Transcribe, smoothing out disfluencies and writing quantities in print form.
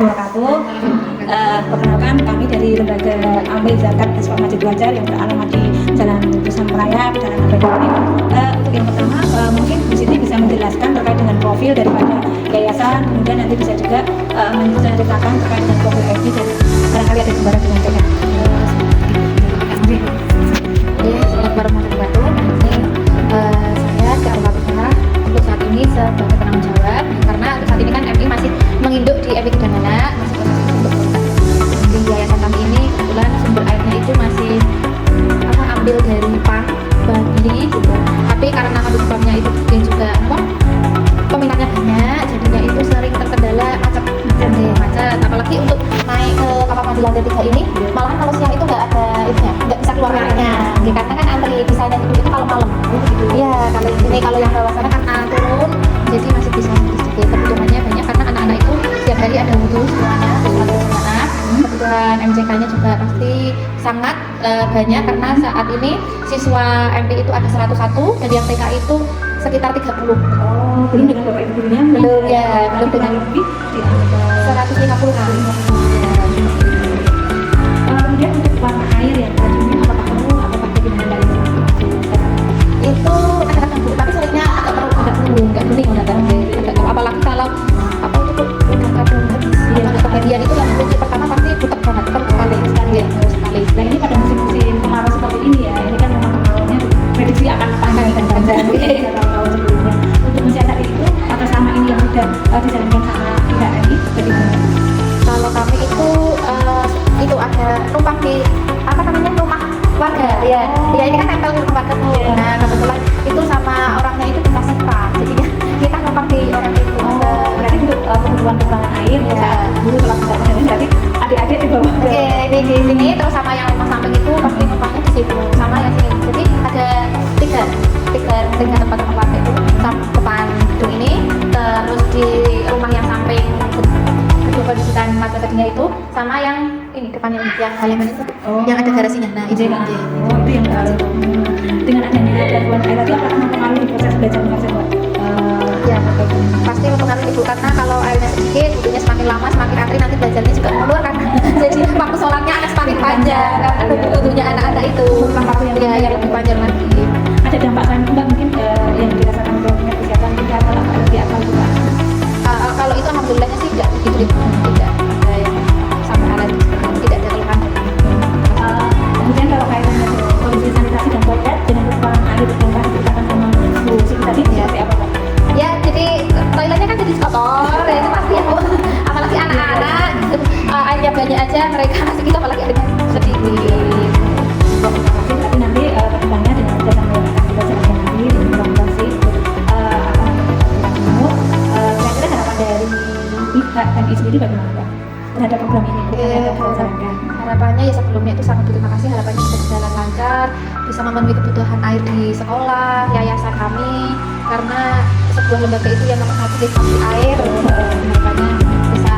wabarakatuh. Perkenalkan, kami dari lembaga Amil Zakat Siswa Masjid Belajar yang beralamat di Jalan Pusat Raya, Jalan Abadi ini. Untuk yang pertama, mungkin Bu Siti bisa menjelaskan terkait dengan profil daripada yayasan, kemudian nanti bisa juga menceritakan terkait dengan profil FB dan barangkali ada gambaran dengan zakat. Assalamualaikum warahmatullahi wabarakatuh. Saya Kak Fatimah untuk saat ini sebagai penanggung jawab, karena untuk saat ini kan MI masih menginduk di MI Kedamana, masih proses untuk di yayasan kami ini kebetulan sumber airnya itu masih ambil dari PAN Bali gitu. Tapi karena habis PAN-nya itu dia juga peminatnya banyak, jadinya itu sering terkendala macet. Apalagi untuk naik ke kapal mandi lantai 3 ini, malahan kalau siang itu nggak ada itunya, nggak bisa keluar airnya, karena kan antri di sana itu kalau malam. Iya, kalau yang bawah sana kan turun, jadi masih bisa sedikit. Kebutuhannya banyak karena anak-anak itu setiap hari ada wudhu semuanya, kebutuhan MCK-nya juga pasti sangat banyak karena saat ini siswa MP itu ada 101 dan yang TK itu sekitar 30. Belum dengan Bapak Ibu gurunya? Belum dengan lebih di 150 kali. Kemudian untuk warna air yang tadinya apakah perlu atau pakai dengan dari Itu kadang-kadang Bu, tapi sulitnya agak perlu nggak bening apalagi kalau itu udah kebagian itu yang kunci pertama pasti butek banget sekali. Dan ini pada musim-musim kemarau seperti ini ya, ini kan memang kemaraunya prediksi akan panjang dan panjang tahun sebelumnya. Untuk mensiasati itu atau sama ini yang sudah dijalankan sama pihak ini bagaimana? Kalau kami itu ada numpang di rumah warga ya ini kan tempel di rumah warga tuh. Nah kebetulan itu sama orangnya itu kita simpan, jadinya kita numpang di orang itu. Berarti untuk kebutuhan kekurangan air saat dulu telah mencapai ini berarti adik-adik di bawah. Ini di sini terus sama yang rumah samping itu pasti numpangnya di situ sama yang sini. Jadi ada tiga tempat warga itu, depan gedung ini, terus di rumah yang samping gedung pendidikan madrasahnya itu, sama yang ini depannya yang halaman itu yang ada garasinya. Nah itu yang dengan adanya gangguan air tadi akan mempengaruhi proses belajar mengajar Pak? Ya pasti mempengaruhi Bu, karena kalau airnya sedikit butuhnya semakin lama semakin antri, nanti belajarnya juga mundur kan. Jadi waktu sholatnya akan semakin panjang karena butuhnya anak-anak itu yang lebih panjang lagi. Ada dampak lain juga mungkin yang dirasakan oleh pihak kesehatan tidak atau lebih apa juga? Kalau itu alhamdulillahnya sih tidak begitu, tidak ada yang sampai alergi, tidak ada keluhan. Kemudian kalau kaitannya kondisi sanitasi dan toilet dengan kekurangan air yang tadi dikatakan sama Bu Siti tadi seperti apa Pak? Ya jadi toiletnya kan jadi kotor ya, itu pasti ya Bu. Apalagi anak-anak airnya banyak aja mereka masih gitu, apalagi airnya sedikit. Tapi nanti perkembangannya dengan kerjasama yang akan kita jalankan nanti dengan kolaborasi kira-kira harapan dari pihak MI sendiri bagaimana Pak terhadap program ini? Harapannya ya sebelumnya itu sangat berterima kasih, harapannya bisa berjalan lancar, bisa memenuhi kebutuhan air di sekolah, yayasan kami, karena sebuah lembaga itu yang nomor satu di air, harapannya bisa